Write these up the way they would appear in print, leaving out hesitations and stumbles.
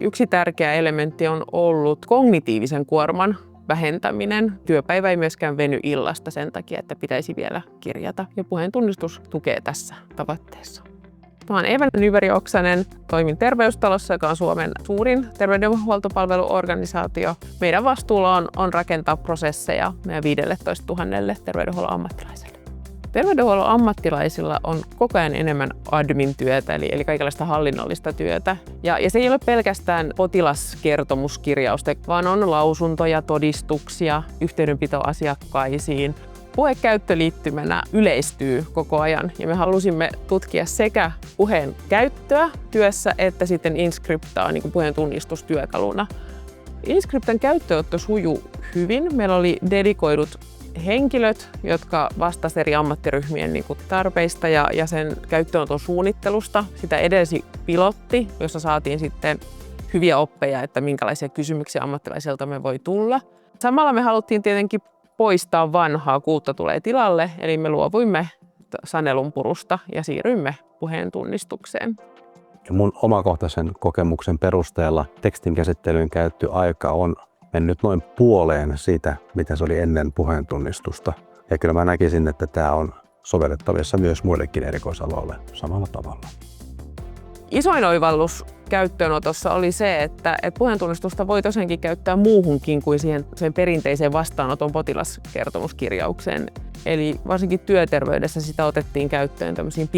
Yksi tärkeä elementti on ollut kognitiivisen kuorman vähentäminen. Työpäivä ei myöskään veny illasta sen takia, että pitäisi vielä kirjata. Ja puheentunnistus tukee tässä tavoitteessa. Mä oon Eeva Nyberg-Oksanen, toimin Terveystalossa, joka on Suomen suurin terveydenhuoltopalveluorganisaatio. Meidän vastuulla on rakentaa prosesseja meidän 15 000 terveydenhuollon ammattilaiselle. Terveydenhuollon ammattilaisilla on koko ajan enemmän admin-työtä, eli kaikenlaista hallinnollista työtä. Ja se ei ole pelkästään potilaskertomuskirjausta, vaan on lausuntoja, todistuksia, yhteydenpito asiakkaisiin. Puhekäyttöliittymänä yleistyy koko ajan ja me halusimme tutkia sekä puheen käyttöä työssä että sitten Inscriptaa niin kuin puheen tunnistustyökaluna. Inscriptan käyttöönotto sujuu hyvin. Meillä oli dedikoidut henkilöt, jotka vastasivat eri ammattiryhmien tarpeista ja sen käyttöönoton suunnittelusta. Sitä edelsi pilotti, jossa saatiin sitten hyviä oppeja, että minkälaisia kysymyksiä ammattilaisilta me voi tulla. Samalla me haluttiin tietenkin poistaa vanhaa, kun uutta tulee tilalle, eli me luovuimme sanelun purusta ja siirryimme puheen tunnistukseen. Mun omakohtaisen kokemuksen perusteella tekstin käsittelyyn käytetty aika on mennyt noin puoleen siitä, mitä se oli ennen puheen tunnistusta. Ja kyllä mä näkisin, että tämä on sovellettavissa myös muillekin erikoisaloille samalla tavalla. Isoin oivallus käyttöönotossa oli se, että puheentunnistusta voi tosiaankin käyttää muuhunkin kuin sen perinteiseen vastaanoton potilaskertomuskirjaukseen. Eli varsinkin työterveydessä sitä otettiin käyttöön tämmöisiin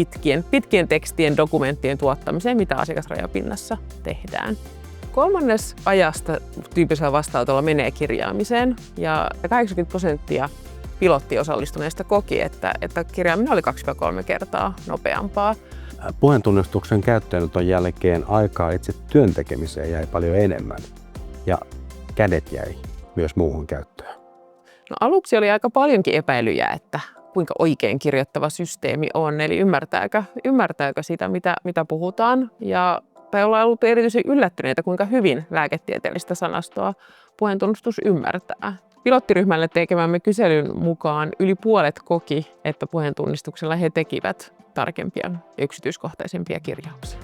pitkien tekstien dokumenttien tuottamiseen, mitä asiakasrajapinnassa tehdään. 1/3 ajasta tyyppisellä vastaanotolla menee kirjaamiseen ja 80% pilottiosallistuneista koki, että kirjaaminen oli 2-3 kertaa nopeampaa. Puheentunnistuksen käyttöönoton jälkeen aikaa itse työn tekemiseen jäi paljon enemmän ja kädet jäi myös muuhun käyttöön. No, aluksi oli aika paljonkin epäilyjä, että kuinka oikein kirjoittava systeemi on, eli ymmärtääkö sitä, mitä puhutaan. Tai ollaan ollut erityisen yllättyneitä, kuinka hyvin lääketieteellistä sanastoa puheentunnistus ymmärtää. Pilottiryhmälle tekemämme kyselyn mukaan yli puolet koki, että puheentunnistuksella he tekivät tarkempia ja yksityiskohtaisempia kirjauksia.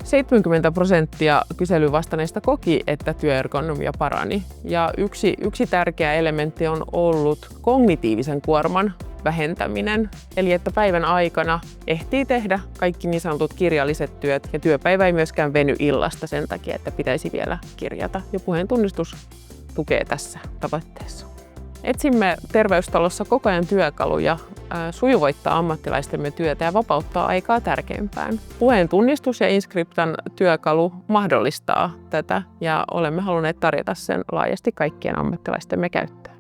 70% kyselyyn vastanneista koki, että työergonomia parani. Ja yksi tärkeä elementti on ollut kognitiivisen kuorman vähentäminen. Eli että päivän aikana ehtii tehdä kaikki niin sanotut kirjalliset työt ja työpäivä ei myöskään veny illasta sen takia, että pitäisi vielä kirjata. Ja puheentunnistus tukee tässä tavoitteessa. Etsimme Terveystalossa koko ajan työkaluja sujuvoittaa ammattilaistemme työtä ja vapauttaa aikaa tärkeimpään. Puheen tunnistus ja Inscriptan työkalu mahdollistaa tätä ja olemme halunneet tarjota sen laajasti kaikkien ammattilaistemme käyttöön.